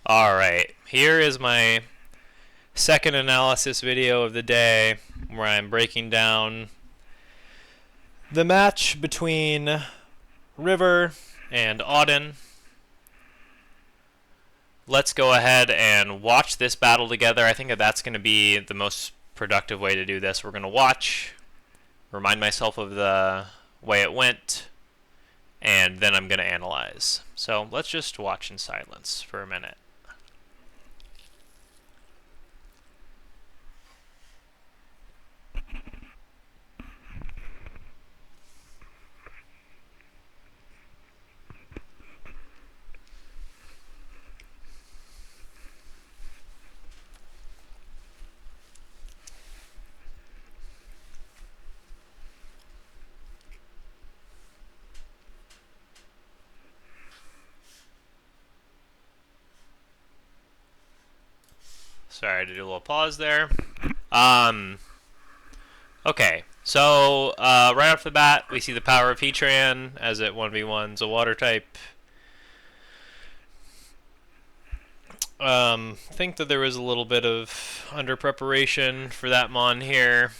Alright, here is my second analysis video of the day where I'm breaking down the match between River and Audun. Let's go ahead and watch this battle together. I think that that's going to be the most productive way to do this. We're going to watch, remind myself of the way it went, and then I'm going to analyze. So let's just watch in silence for a minute. Sorry to do a little pause there. Okay, so right off the bat, we see the power of Heatran as it 1v1's a water type. Think that there was a little bit of under preparation for that mon here.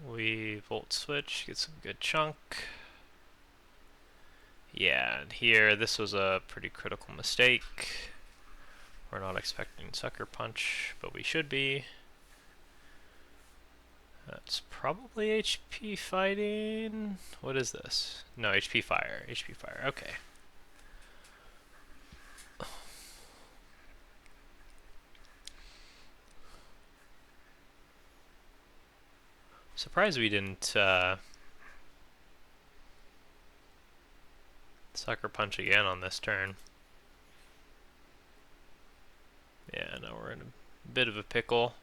We volt switch, get some good chunk. Yeah, and here this was a pretty critical mistake. We're not expecting Sucker Punch, but we should be. That's probably HP fighting. What is this? No, HP fire. HP fire. Okay. Surprised we didn't Sucker Punch again on this turn. Yeah, now we're in a bit of a pickle.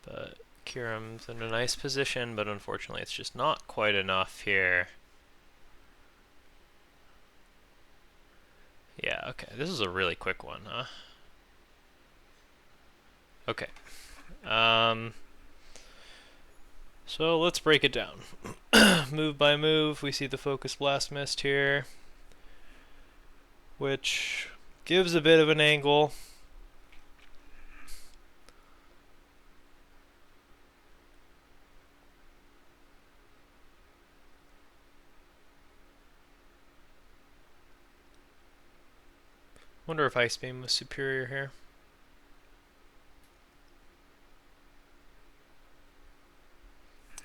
But Kyurem's in a nice position, but unfortunately it's just not quite enough here. Yeah, okay, this is a really quick one, huh? Okay. So let's break it down. Move by move, we see the Focus Blast Mist here, which gives a bit of an angle. Wonder if Ice Beam was superior here.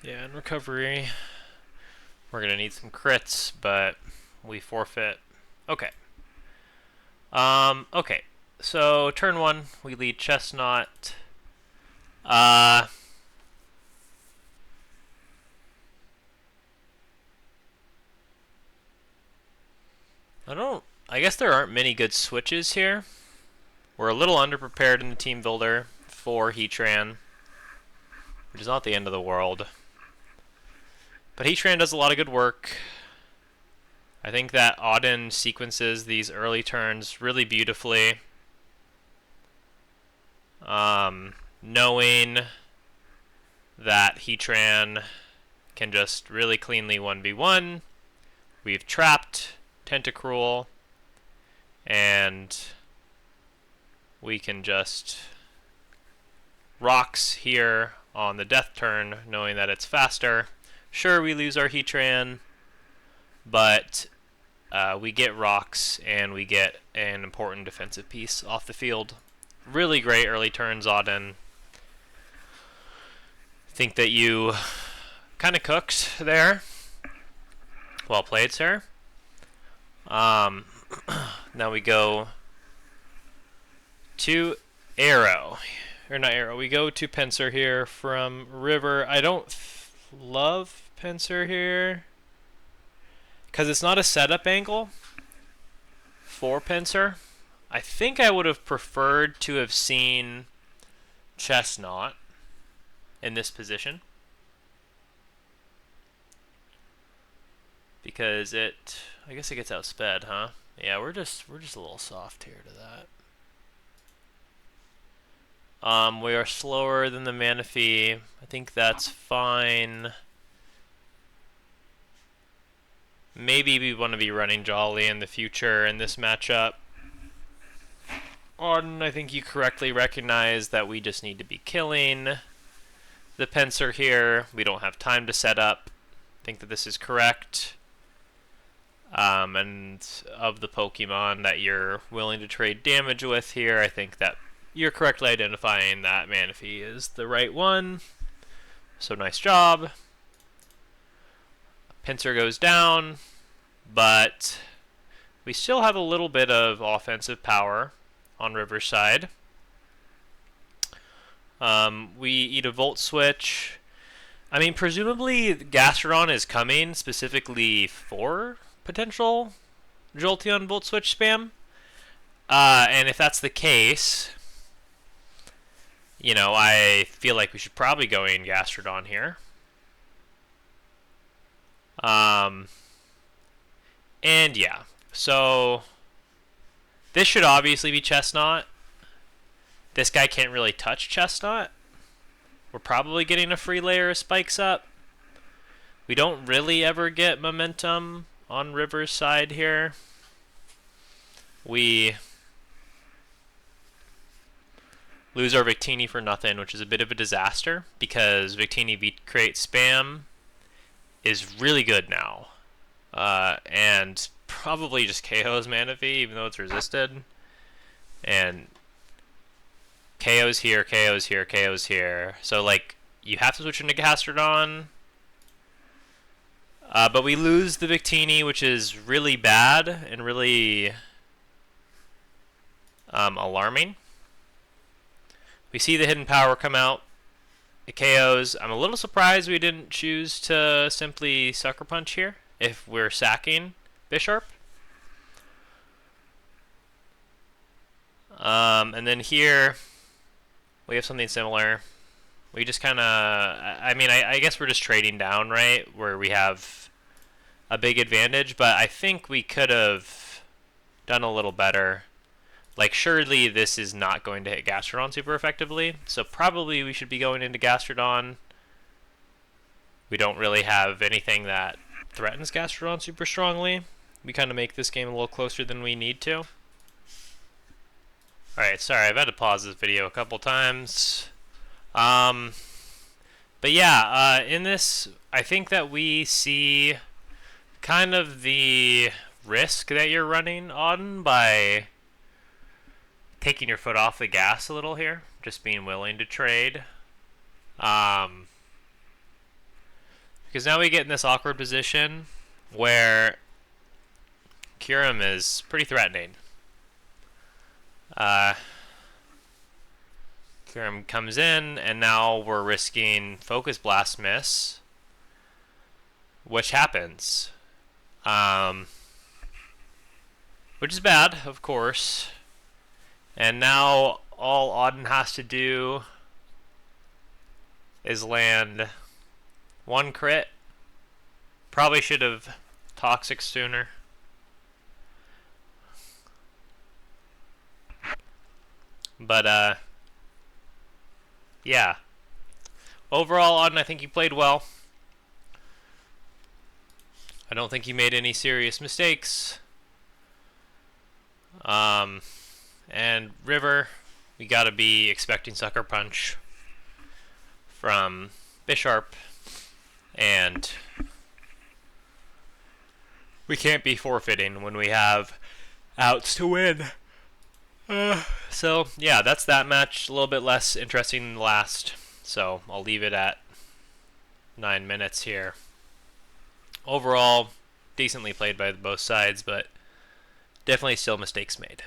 Yeah, in recovery, we're going to need some crits, but we forfeit. Okay. Okay. So, turn one, we lead Chestnut. I guess there aren't many good switches here. We're a little underprepared in the team builder for Heatran, which is not the end of the world. But Heatran does a lot of good work. I think that Audun sequences these early turns really beautifully. Knowing that Heatran can just really cleanly 1v1. We've trapped Tentacruel, and we can just rocks here on the death turn, knowing that it's faster. Sure, we lose our Heatran, but we get rocks and we get an important defensive piece off the field. Really great early turns, Audun. Think that you kind of cooked there. Well played, sir. Now we go to Arrow. Or not Arrow. We go to Pinsir here from River. I don't love Pinsir here because it's not a setup angle for Pinsir. I think I would have preferred to have seen Chestnut in this position. because I guess it gets outsped, huh? Yeah, we're just a little soft here to that. We are slower than the Manaphy. I think that's fine. Maybe we want to be running Jolly in the future in this matchup. Audun, I think you correctly recognize that we just need to be killing the Pencer here. We don't have time to set up. I think that this is correct. And of the Pokemon that you're willing to trade damage with here, I think that you're correctly identifying that Manaphy is the right one. So nice job. Pinsir goes down, but we still have a little bit of offensive power on Riverside. We eat a Volt Switch. I mean, presumably Gastrodon is coming specifically for potential Jolteon Volt Switch spam. And if that's the case, you know, I feel like we should probably go in Gastrodon here. And yeah, so this should obviously be Chestnut. This guy can't really touch Chestnut. We're probably getting a free layer of spikes up. We don't really ever get momentum on River's side here. We lose our Victini for nothing, which is a bit of a disaster because Victini V-Crate spam is really good now. And probably just KO's Manaphy, even though it's resisted. And KO's here, KO's here, KO's here. So, like, you have to switch into Gastrodon. But we lose the Victini, which is really bad and really alarming. We see the hidden power come out. It KOs. I'm a little surprised we didn't choose to simply Sucker Punch here if we're sacking Bisharp. And then here we have something similar. We just kind of, I mean, I guess we're just trading down, right? Where we have a big advantage, but I think we could have done a little better. Like, surely this is not going to hit Gastrodon super effectively, so probably we should be going into Gastrodon. We don't really have anything that threatens Gastrodon super strongly. We kind of make this game a little closer than we need to. Alright, sorry, I've had to pause this video a couple times. But yeah, in this, I think that we see kind of the risk that you're running, Audun, by taking your foot off the gas a little here, just being willing to trade. Because now we get in this awkward position where Kyurem is pretty threatening. Kyurem comes in, and now we're risking Focus Blast miss, which happens. Which is bad, of course. And now all Audun has to do is land one crit. Probably should have Toxic sooner. But, yeah. Overall, Audun, I think you played well. I don't think you made any serious mistakes. And River, we gotta be expecting Sucker Punch from Bisharp, and we can't be forfeiting when we have outs to win. So, yeah, that's that match. A little bit less interesting than the last, so I'll leave it at 9 minutes here. Overall, decently played by both sides, but definitely still mistakes made.